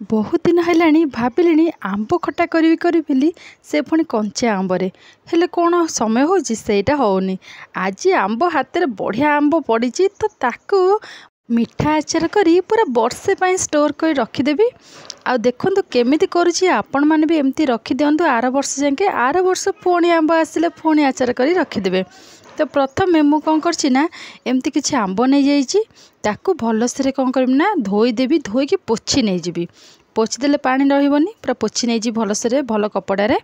बहुत दिन है भाविली आंब खटा करी बोली से पुणी कंचा आंबरे हेले कौन समय होटा होनी। आज आंब हाथ में बढ़िया आंब पड़ी तो ताकू मिठा आचार करी पूरा वर्षे स्टोर कर रखीदेवी। आ देखो केमिति करुची आपण मैंने भी एमती रखी दिंतु आर वर्ष जाके आर वर्ष पुणी आंब आसिले पुणी आचार करी रखीदेवे। तो प्रथम मु कौन करना एमती किसी आंब नहीं जाकू भलसे कौन करना धोईदेवी धोईकी पोछि नहीं जी पोछिदेले पानी रही पूरा पोछि नहीं भलसे भल कपड़े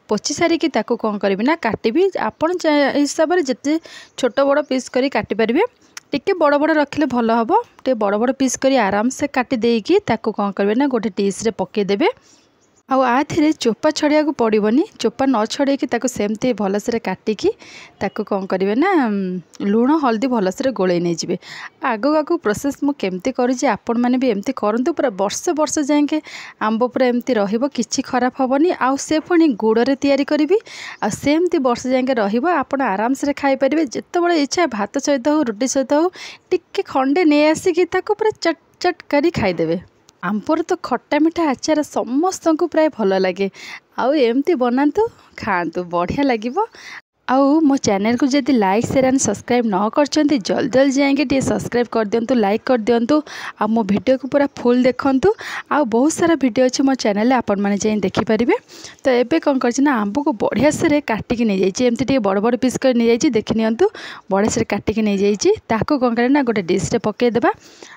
पोछि सारिकी ताकू कौन करी ना काटिबी आपण हिसाब से जिते छोट बड़ पीस करी काटी पारिबे। टिके बड़ बड़ रखिले भल हम टे बड़ बड़ पीस करी आराम से काटी देकी ताकू कौन करेंगे ना गोटे डिश रे पकेदेबे। आथे चोपा छड़िया को पड़ोनी चोपा न छड़ेकी सेमती भलसे काटिकी ताकू कौन करेंगे ना लुण हल्दी भलसे गोले नहीं जी। आगु आगु प्रोसेस मु केमती करुँची आपण मैंने भी एमती करंतु पूरा वर्ष वर्ष जाके आंब पूरा एमती रहिबो किछि खराब हेनी। आउ से पुणी गुड़े तैयारी करी सेमती वर्ष जाके रहिबो आपण आराम से खाई परिबे। जेतेबेले इच्छा भात सहित हो रुटी सहित हो टिके खंडे नहीं आसिकी ताकू पूरा चट चट करी खाईदेवे। आंबर तो खट्टा मिठा आचार समस्त को प्राय भल लगे। आउ एमती बनातु खातु बढ़िया लगे। आउ मो चैनल को जदि लाइक शेयर एंड सब्सक्राइब न करछंती जल्दी जल्दी जाएंगे टे सब्सक्राइब कर दियंतु लाइक कर दियंतु। आ मो वीडियो को पूरा फुल देखंतु। आ बहुत सारा वीडियो अच्छे मो चैनल आपण मैंने जाई देखि परिबे। तो एबे कौन करछि ना आंब को बढ़िया से काटिकी नहीं जाइए एमती टे बड़ बड़ पीस कर नहीं जाइए देखि नियंतु बढ़िया से काटिकी नहीं जाइए ताको कौन करे ना गोटे डिश रे पके देबा।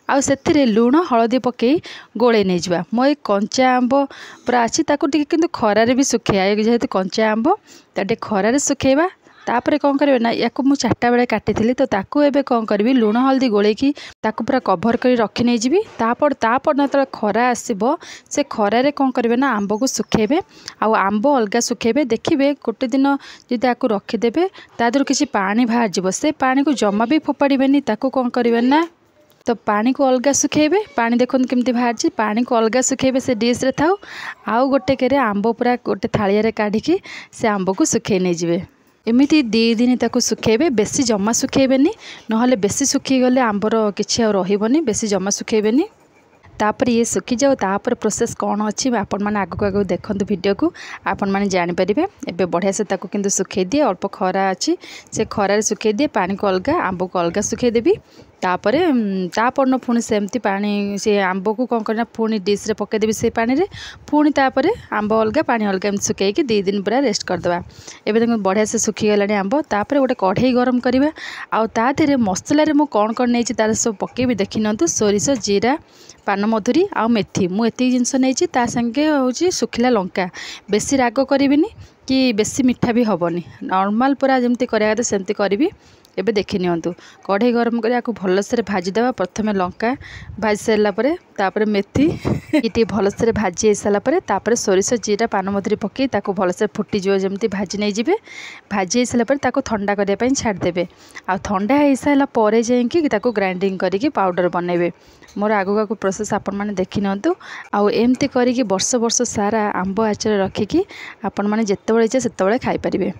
आउ सेथिरे लुण हलदी पकई गोले नहीं जावा। मो एक कंचा आंब पूरा अच्छी ताको टिके किंतु खरारे भी सुखेया जेहेतु कंचा आंब ताटे खरारे सुखेबा। तापर कौन करेंगे ना या मुझे 4टा बेले काटी तो ताकू एबे कौन करी लुण हल्दी गोलेकी ताकू पूरा कभर कर रखी नहीं जी। तापर जो खरा आसब से खरारे कौन करेंगे ना आंब को सुखेबे। आउ आंब अलगा सुखेबे देखिए गोटे दिन जदि आपको रखीदेवे तादर किसी पानी बाहर जीव से पानी को जमा भी फोपाड़े ताकू कौन करेंगे ना तो पानी को अलगा सुखेबे। पानी देखो केमती बाहर पानी को अलगा सुखेबे से डिश रे थाउ। आउ गोटे केरे आंब पूरा गोटे थालिया काढ़ी से आंब को सुखे नहीं जी। एमिति 2 दिन ताकू सुखेबे बेसी जमा सुखेबेनी नहले बेसी सुखीगले आंबर किछि आ रहिबनी बेसी जमा सुखेबेनी। तापर ये सुखी जाओ तापर प्रोसेस कौन अच्छी आपण मैंने आगू आगू देखते वीडियो को आपण मैंने जानीपारे। एवं बढ़िया से ताकू किंतु सुखे दिए अल्प खरा अच्छी से खरार सुखे दिए पानी को अलग आंब को अलग सुखेदेवी। तापर तापर पुणी सेमती पानी से आंब को कौन करना पुणी डिश रे पकेदेवी से पानी रे पुणी तापर आंब अलग पानी अलग एम सुखेकी 2 दिन पूरा रेस्ट करदे। एवं बढ़िया से सुखीगला आंब तापर गोटे कढ़ई गरम करवा। आधे मसलार मु कौन कौन नहीं तार सब पकेबी देखी नियंतु सोरिष जीरा पान मधुरी आ मेथी मुझे जिनस नहीं संगे हूँ सुखिला लंका बेसी राग करी कि बेसी मिठा भी हेनी नॉर्मल पूरा जमती करा सेमती करी। एबे देखि नियंतु कढ़ई गरम कर भलसे भाजीदेवा प्रथमे लंका भाजी सारापर तापर मेथी ये भलसे भाजी सारापर तापर सोरिष जीरा पान मधुरी पकई ताको भलसे फुटीज जमती भाजी नहीं जी। भाजी सारापर ताको ठंडा करने छाड़देवे। आ ठंडा हो सारापर जाइए ताको ग्राइंडिंग करके पाउडर बनइबे। मोर आगू आगू प्रोसेस आपण मैंने देखि नियंतु। आउ एमती करिकी वर्ष वर्ष सारा आंब आचार रखिकी आपण मैंने जितेबाला इच्छा सेतेबाला खाई पारिबे।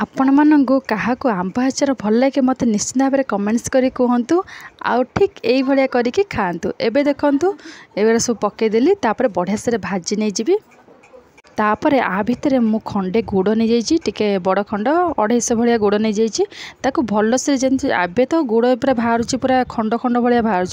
आपण मानंगु काहाकू आंब आचार भल लगे मत निश्चित भाव में कमेंट्स करी कहतु। आउ ठीक यही भाया करिकी खातु। एबे देखंतु एबे सब पकेदेली तापर बढ़िया से भाजी नहीं जी। तापर आ भितर मु खंडे गुड़ नहीं जाइए टिके बड़ खंड 250 भाया गुड़ नहीं जाइए ताकू भलसे जमी आबे तो गुड़ पूरा बाहर पूरा खंड खंड भाया बाहर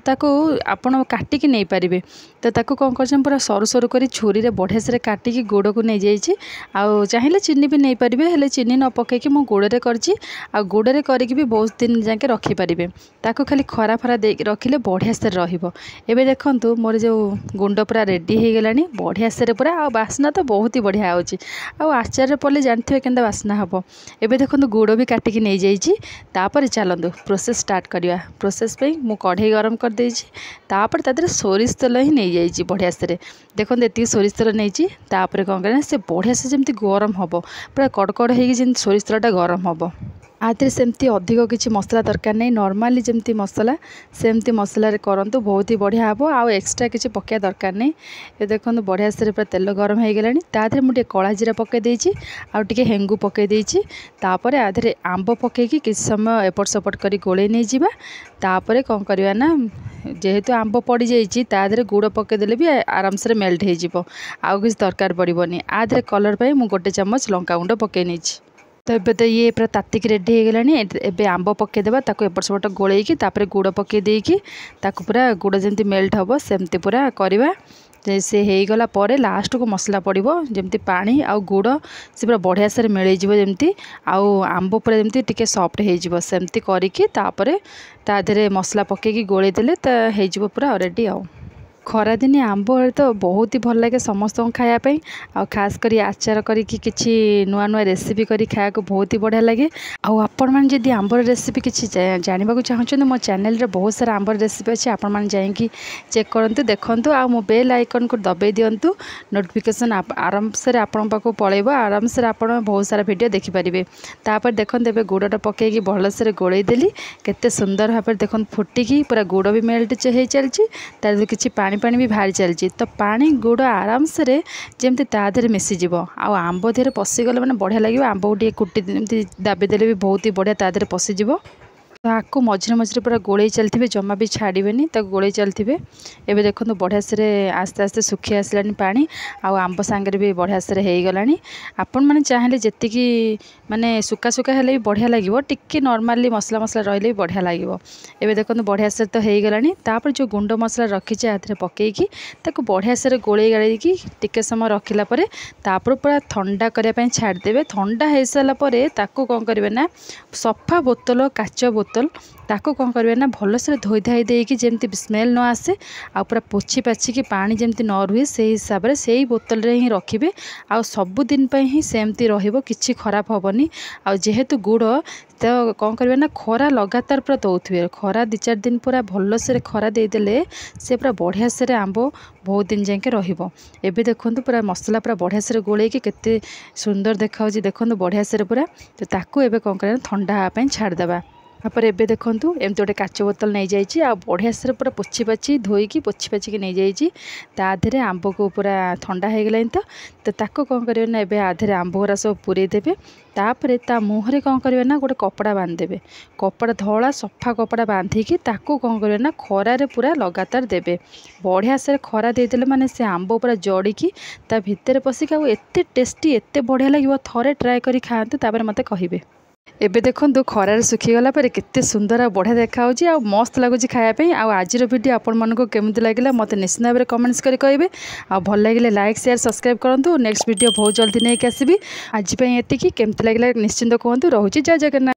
ताकू आपण काटिकी नहीं पारे। तो ताकू कौन कर पूरा सरू सरू कर छुरी रे बढ़िया से काटिकी गुड़ को नहीं जाइए। आउ चाहिए चीनी भी नहीं पारे हेले चीनी न पकईकि मु गुड़े करछि आ गुड़े करके भी बहुत दिन जाके रखिपारे। ताकू खाली खरा फरा दे रखिले बढ़िया से रहिबो। एबे देखंतु मोर जो गुंड पूरा रेडी हो गलानी बढ़िया से पूरा आ बास्ना तो बहुत ही बढ़िया होची। आ आचार पड़े जानते केंदा बास्ना हम। एबे देखंतु गुड़ भी काटिकी नहीं जाइए। तापर चलंतु प्रोसेस स्टार्ट करिया। प्रोसेस पे मु कढ़ई गरम कर देछि तापर तादरे सोरिष तेल ही नहीं जाइए बढ़िया से देखो ये सोरिष तेल नहीं तापर कौन करना से बढ़िया से जमी गरम हम पूरा कड़कड़ हो सोरिष तेलटा गरम हम। आधे सेमती अधिक किसी मसला दरकार नहीं नॉर्मली जमती मसला सेमती मसला करंतु बहुत ही बढ़िया हम आउ एक्सट्रा किसी पकड़ा दरकार नहीं। ये देखो बढ़िया से पूरा तेल गरम हो गलानी तादे मुझे कला जीरा पकई देछि आउ टिके हेंगू पकई देछि तापर आधे आंब पकईकी किसी समय एपट सेपट कर गोले नहीं जिबा तापर कौन करवा ना जेहेतु आंब पड़ी जाइए तादे गुड़ पकईदेले भी आराम से मेल्ट हो आउ किसी दरकार पड़ोनी आधे कलर पर मुझे गोटे चामच लंका गुंड पकई नहीं। तो ये तो ये पूरा तातिक रेडी हो गलानी एबे आंब पकईदेवा ताको एपट सेपट गोलैकी तापर गुड़ पकई देकी ताको पूरा गुड़ जमती मेल्ट हम सेमती पूरा करवा से हो गला पर लास्ट को मसला पड़ो जमती पानी आउ गुड़ से पूरा बढ़िया से मिल जमती आउ आंब पूरा जमती टिके सॉफ्ट हो सेमती करके तापर ता देहरे मसला पकईकी गोलई देले तो पूरा रेडी आउ खरा दिने आंब तो बहुत ही भल लगे समस्त खायापी आ खास करी आचार करी नुआ नुआ रेसिपी करी खाया को बहुत ही बढ़िया लगे। आपण मैंने जदि आंबर रेसिपी किसी जानवा चाहते मो चैनल रे बहुत सारा आंबर रेसिपी अच्छे आपण मैंने जाइए चेक करूँ देखूँ आ मो बेल आइकन को दबाई दिंतु नोटिफिकेशन आराम से आपण पाक पलैब आराम से आप बहुत सारा वीडियो देखिपारे। तापर देखो ए गुड़टा पकईकी भलसे गोलई देली केते सुंदर भाव देखो फुटिकी पूरा गुड़ भी मेल्ट हो चलती तार किसी पानी पानी भी बाहरी चलती तो पानी गुड़ आराम से जमती तादेह मिसीज आंब देहरे पशिगले मैंने बढ़िया लगे आंब गोटे कुटी दाबीदेले भी बहुत ही बढ़िया तादेह पशिज तो आपको मझे मझे पूरा गोलई चलते जमा भी छाड़बेनि गोलई चलते एवं देखो बढ़िया से आस्ते आस्ते सुखी आसलानी पानी आंब सांगे भी बढ़िया से हो गलानी। आपण मैंने चाहिए जी माने सुखा सुखा हेले भी बढ़िया लगे टिके नॉर्मली मसला मसला रही बढ़िया लगे। एवं देखो बढ़िया से तो हो गलानी तापर जो गुंड मसला रखीचे आधे पकईकी ताको बढ़िया से गोलई गाड़ी टिके समय रखिला परे तापर पूरा ठंडा करने छाड़देवे ठंडा हो सारापर ताको कौन करेंगे ना सफा बोतल काच बोतल ताको कौन करेंगे ना भल से धोई धाई देकी जमती स्मेल न आसे आ पूरा पोछि पाछिकी पानी जमती न रुहे से हिसाब से से बोतल रे ही रखिए आ सबुदिन ही सेमती रहिबो किछि खराब हेनी। आ जेहेतु गुड़ तो कौन करेंगे ना खरा लगातार पूरा दौथे खरा 2-4 दिन पूरा भल से खरा देदेले से पूरा बढ़िया से आंब बहुत दिन जाके रहिबो। एबे देखंतु पूरा मसला पूरा बढ़िया से गोलैकी केते सुंदर देखा देखंतु बढ़िया से पूरा तो ताकू एबे कौन करें ठंडा हाँपी छाड़देवा। तापर एबे देखंतु एमती गोटे काच बोतल नहीं जाइए आ बढ़िया से पूरा पोछि पाछि धोईकी पोछि पाछिकी नहीं जाइए ताधे आंब को पूरा ठंडा हो गलानी तो ताको कौन करेंगे ना एबे आधे आंब गुरा सब पूरे देबे तापर ता मुहरे कौन करेंगे ना गोटे कपड़ा बांधदेवे कपड़ा धला सफा कपड़ा बांधिकी ताको कौन करेंगे ना खरारे पूरा लगातार देवे बढ़िया से खरा देदेले माने से आंब पूरा जड़िकी ता भितर पशिक एते टेस्टी एते बढ़िया लगे थरे ट्राए करी खाते तापर मते कहिबे। एबे देखो खरार सुखीगला पर केते सुंदर आ बढ़िया देखा आ मस्त लगुच खायापी। आज वीडियो आपण मानक केमती लगे मत निश्चित भाव में कमेंट्स कर कहे आ भल लगे लाइक शेयर सब्सक्राइब करूँ। नेक्स्ट वीडियो बहुत जल्दी नहीं आसबि आज एति केमती लगे निश्चिंत कहतु। रोचे जय जगन्नाथ।